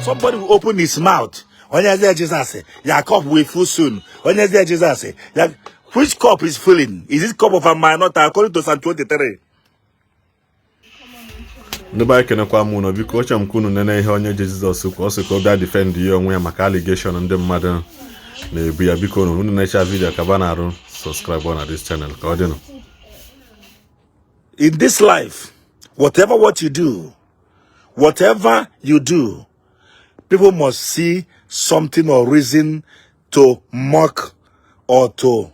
Somebody will open his mouth. Onye Eze Jesus, your cup will full soon. Onye Eze Jesus, which cup is filling? Is it cup of a minority according to Psalm 23? Nobody can come on because I'm kunu nene ihe onye Jesus also ko bia defend you onwe maka allegation ndị mmadụ na-ebu ya biko unu na-echa video ka ba na-arụ subscribe on this channel ka ọ dị nụ. In this life, whatever you do, people must see something or reason to mock or to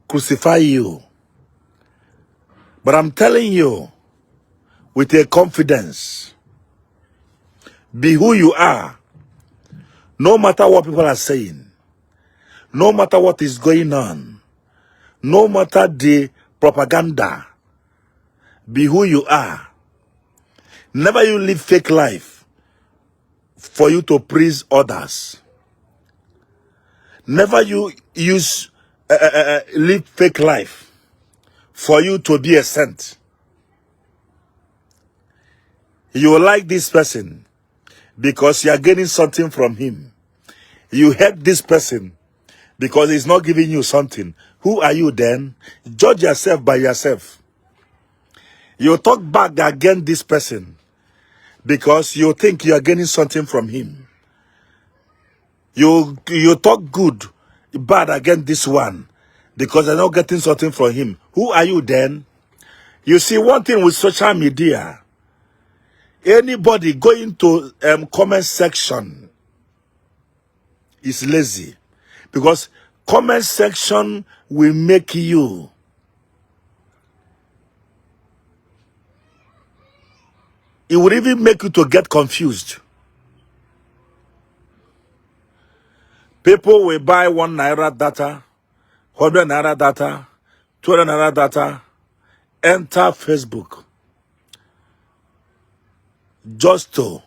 crucify you. But I'm telling you, with a confidence, be who you are, no matter what people are saying, no matter what is going on, no matter the propaganda. Be who you are. Never you live fake life for you to please others. Never you use live fake life for you to be a saint. You like this person because you are getting something from him. You hate this person because he's not giving you something. Who are you then? Judge yourself by yourself. You talk back against this person because you think you are getting something from him. You talk bad against this one because you're not getting something from him. Who are you then? You see, one thing with social media, anybody going to comment section is lazy because comment section will make you it would even make you to get confused. People will buy 1 naira data, 100 naira data, 200 naira data, enter Facebook just to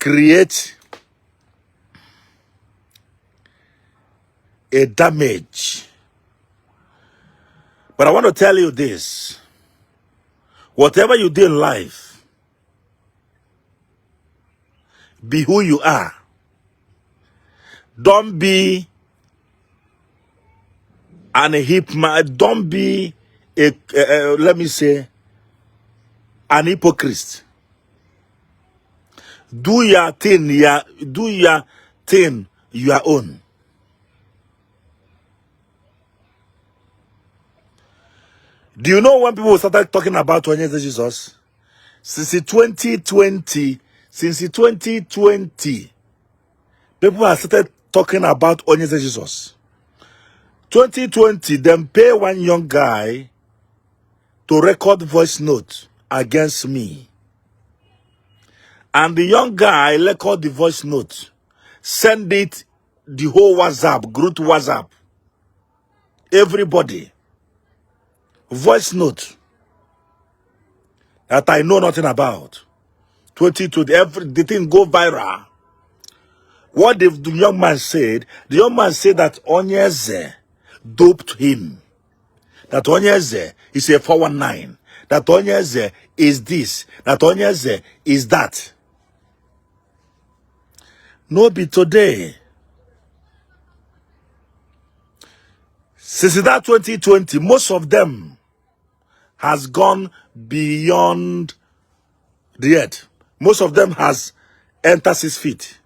create a damage. But I want to tell you this. Whatever you do in life, be who you are. Don't be an hip man. Don't be let me say, an hypocrite. Do your thing, your own. Do you know when people started talking about Onye Eze Jesus? Since 2020, people have started talking about Onye Eze Jesus. 2020, them pay one young guy to record voice note against me. And the young guy record the voice note, send it the whole WhatsApp, group WhatsApp. Everybody. Voice note that I know nothing about. 2020, the thing go viral. What the young man said, the young man said that Onye Eze doped him. That Onye Eze is a 419. That Onye Eze is this. That Onye Eze is that. No be today. Since that 2020, most of them has gone beyond the earth. Most of them has entered 6 feet.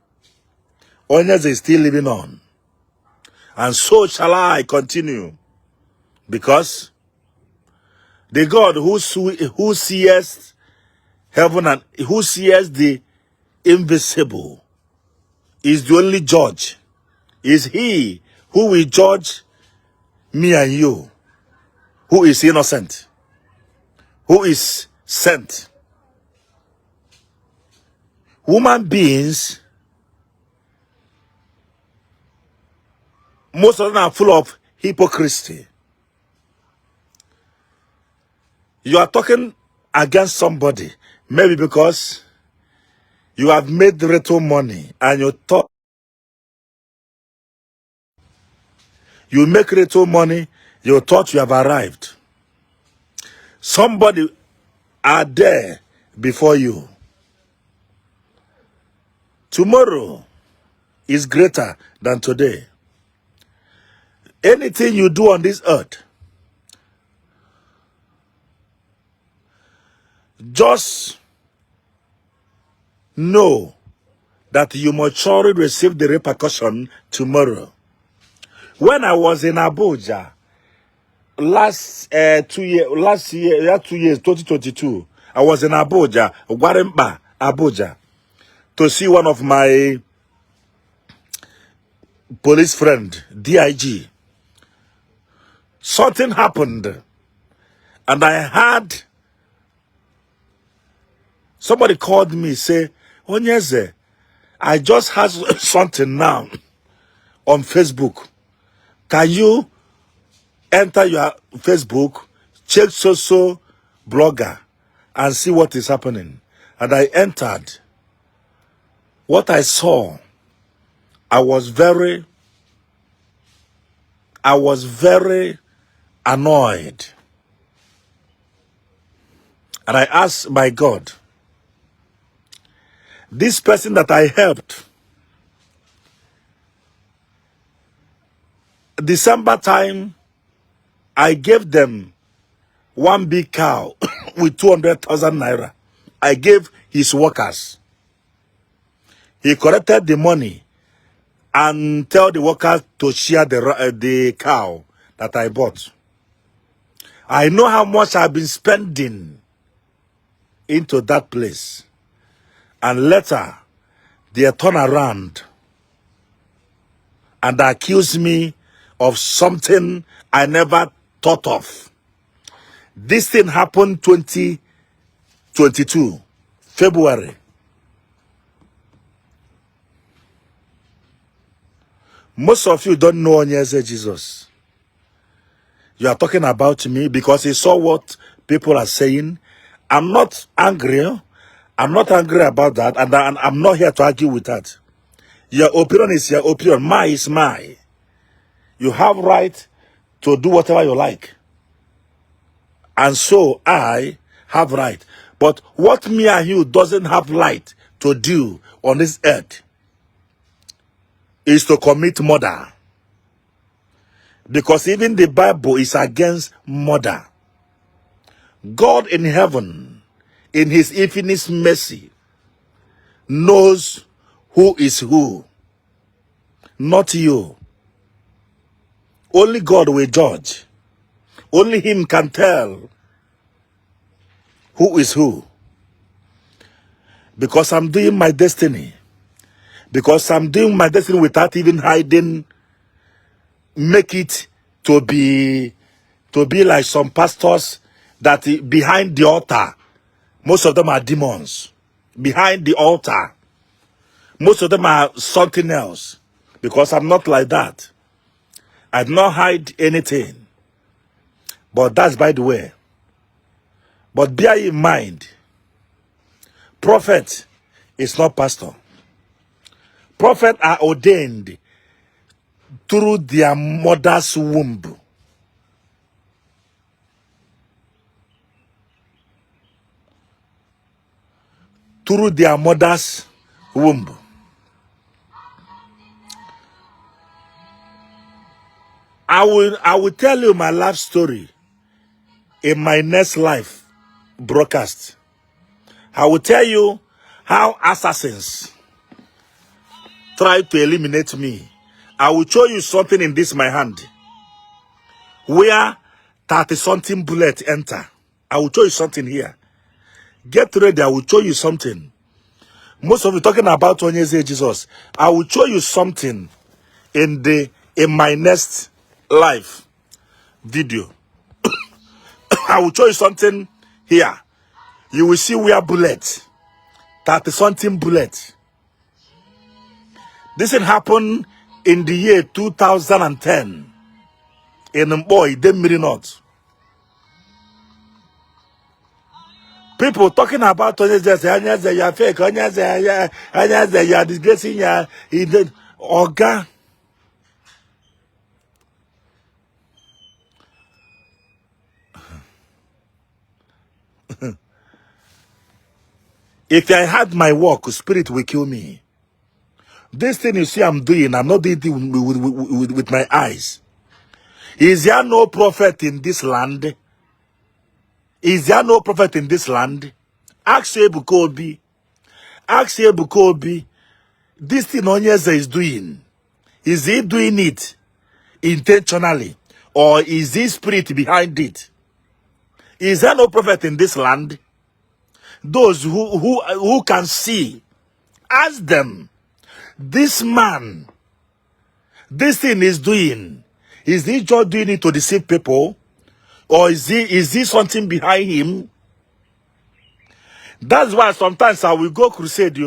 Onye Eze is still living on. And so shall I continue. Because the God who sees heaven and who sees the invisible is the only judge. Is he who will judge me and you, who is innocent, who is sent. Human beings, most of them are full of hypocrisy. You are talking against somebody, maybe because you have made little money and you thought you make little money, you thought you have arrived. Somebody are there before you. Tomorrow is greater than today. Anything you do on this earth, just know that you must surely receive the repercussion tomorrow. When I was in Abuja last 2 years, 2022, I was in Abuja, Gwarempa, Abuja, to see one of my police friend, DIG. Something happened, and I had somebody called me, say, Onye Eze, I just had something now on Facebook. Can you enter your Facebook, check so blogger, and see what is happening? And I entered. What I saw, I was very annoyed. And I asked my God, this person that I helped, December time, I gave them one big cow with 200,000 naira. I gave his workers. He collected the money and tell the workers to share the cow that I bought. I know how much I've been spending into that place. And later, they turn around and accuse me of something I never thought of. This thing happened 2022, February. Most of you don't know Onye Eze Jesus. You are talking about me because you saw what people are saying. I'm not angry. I'm not angry about that, and I'm not here to argue with that. Your opinion is your opinion. Mine is mine. You have right to do whatever you like. And so I have right. But what me and you doesn't have right to do on this earth is to commit murder. Because even the Bible is against murder. God in heaven, in his infinite mercy, knows who is who. Not you. Only God will judge. Only him can tell who is who. Because I'm doing my destiny. Because I'm doing my destiny without even hiding. Make it to be like some pastors that behind the altar, most of them are demons. Behind the altar, most of them are something else. Because I'm not like that. I do not hide anything. But that's by the way. But bear in mind, prophet is not pastor. Prophets are ordained through their mother's womb. Through their mother's womb. I will tell you my life story in my next life broadcast. I will tell you how assassins tried to eliminate me. I will show you something in this my hand where 30-something bullet enter. I will show you something here. Get ready, I will show you something. Most of you talking about Onye Eze Jesus. I will show you something in my next live video. I will show you something here. You will see where bullet, 30-something bullet. This thing happened in the year 2010 in Mboy, Demiri North. People talking about Onye Eze, you are fake, Onye Eze, you are disgracing, he did. Oga. If I had my work, spirit will kill me. This thing you see I'm doing, I'm not doing it with my eyes. Is there no prophet in this land? Is there no prophet in this land? Ask Ebukobi. Ask Ebukobi. This thing Onye Eze is doing. Is he doing it intentionally? Or is this spirit behind it? Is there no prophet in this land? Those who can see, ask them. This man, this thing is doing. Is he just doing it to deceive people? Or is this something behind him? That's why sometimes I will go crusade.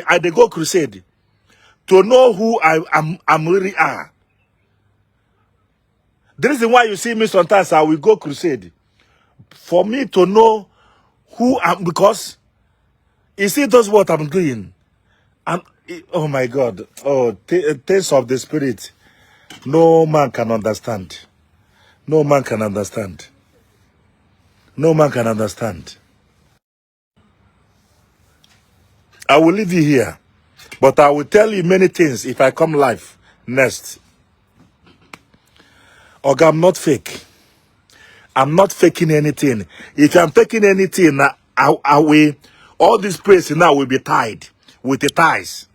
I dey go crusade to know who I'm really are. The reason why you see me sometimes I will go crusade for me to know who I'm, because you see that's what I'm doing. Oh my God. Oh, taste of the spirit. No man can understand. No man can understand. No man can understand. I will leave you here, but I will tell you many things if I come live next. Okay, I'm not fake. I'm not faking anything. If I'm faking anything, I will, all this praise now will be tied with the ties.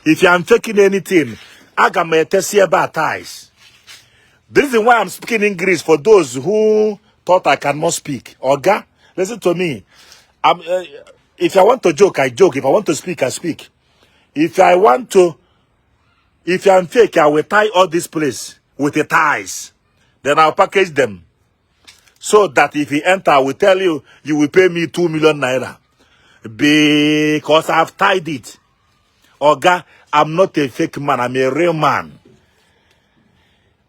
If I'm faking anything, I got my about ties. The reason why I'm speaking English for those who thought I cannot speak. Oga, listen to me. If I want to joke, I joke. If I want to speak, I speak. If I'm fake, I will tie all this place with the ties. Then I'll package them. So that if he enter, I will tell you, you will pay me 2 million naira. Because I've tied it. Oga, I'm not a fake man. I'm a real man.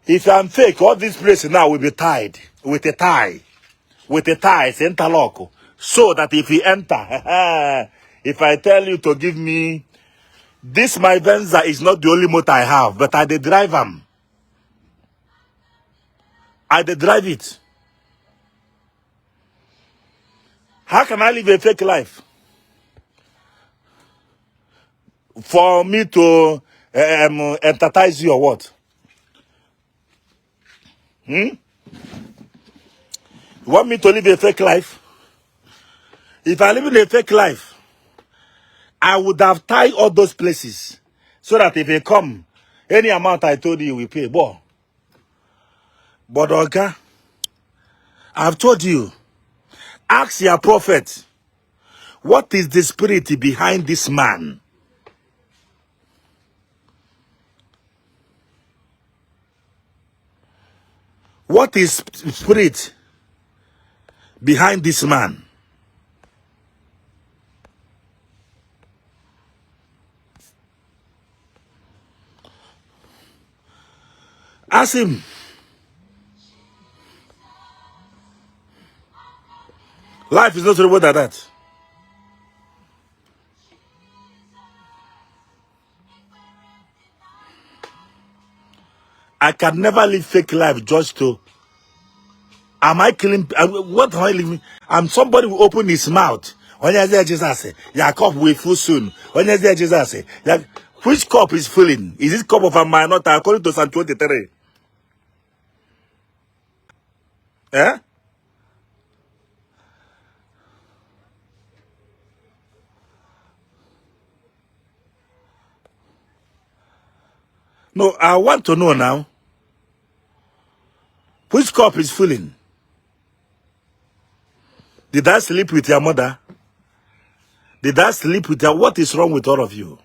If I'm fake, all this place now will be tied with a tie. With a tie, it's interlock. So that if he enter, if I tell you to give me, this my Venza is not the only motor I have, but I dey drive them. I dey drive it. How can I live a fake life? For me to entertain you or what? You want me to live a fake life? If I live in a fake life, I would have tied all those places so that if they come, any amount I told you, we pay. But okay, I've told you, ask your prophet, what is the spirit behind this man? What is spirit behind this man? Ask him. Life is not really about that. I can never live fake life just to. Am I killing? What am I living? I'm somebody who open his mouth. Onye Eze Jesus say, your cup will full soon. Onye Eze Jesus say, which cup is filling? Is this cup of a minority according to Psalm 23? Eh? No, I want to know now. Which cup is filling? Did I sleep with your mother? Did I sleep with your... What is wrong with all of you?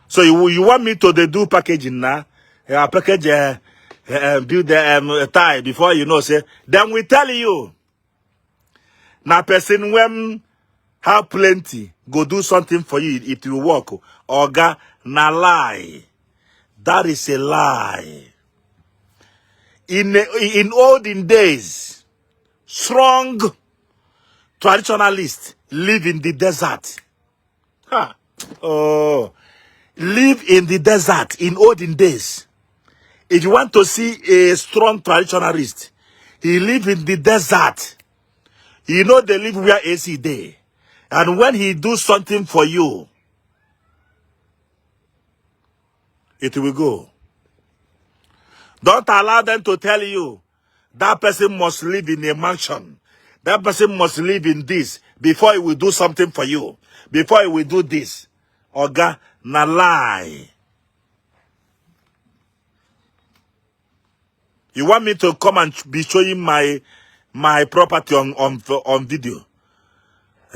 So you want me to do packaging now? Package build a tie before you know, say, then we tell you. Now person when have plenty, go do something for you, it will work. Oga, na lie. That is a lie. In olden days, strong traditionalists live in the desert. Ha. Oh, live in the desert in olden days. If you want to see a strong traditionalist, He live in the desert. You know they live where AC day. And when he do something for you, it will go. Don't allow them to tell you that person must live in a mansion. That person must live in this before he will do something for you. Before he will do this. Oga, na lie. You want me to come and be showing my property on video?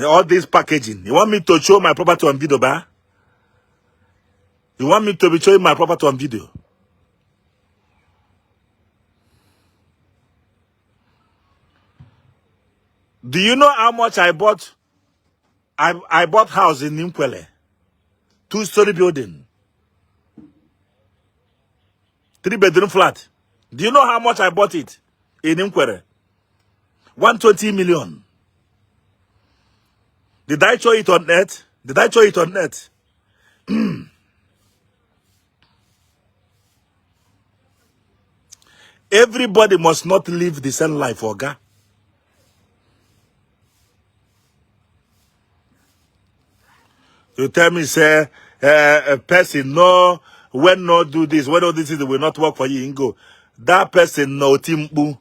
All this packaging. You want me to show my property on video, ba? You want me to be showing my property on video? Do you know how much I bought? I bought house in Nkwele. 2-story building. 3-bedroom flat. Do you know how much I bought it in Nkwele? 120 million. Did I show it on net? Did I show it on net? Everybody must not live the same life, Oga. You tell me, say, a person, no, when not do this, when all this is, will not work for you, Ingo. That person, no, timbu.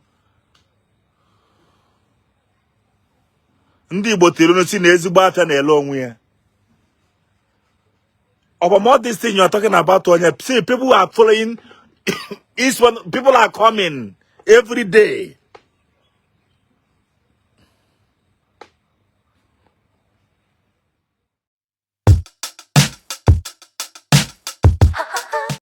Ndi Igbo tiruno si na ezigbo afia na ele onwe ya. About all this thing you are talking about, Onye, see, people are following, people are coming every day.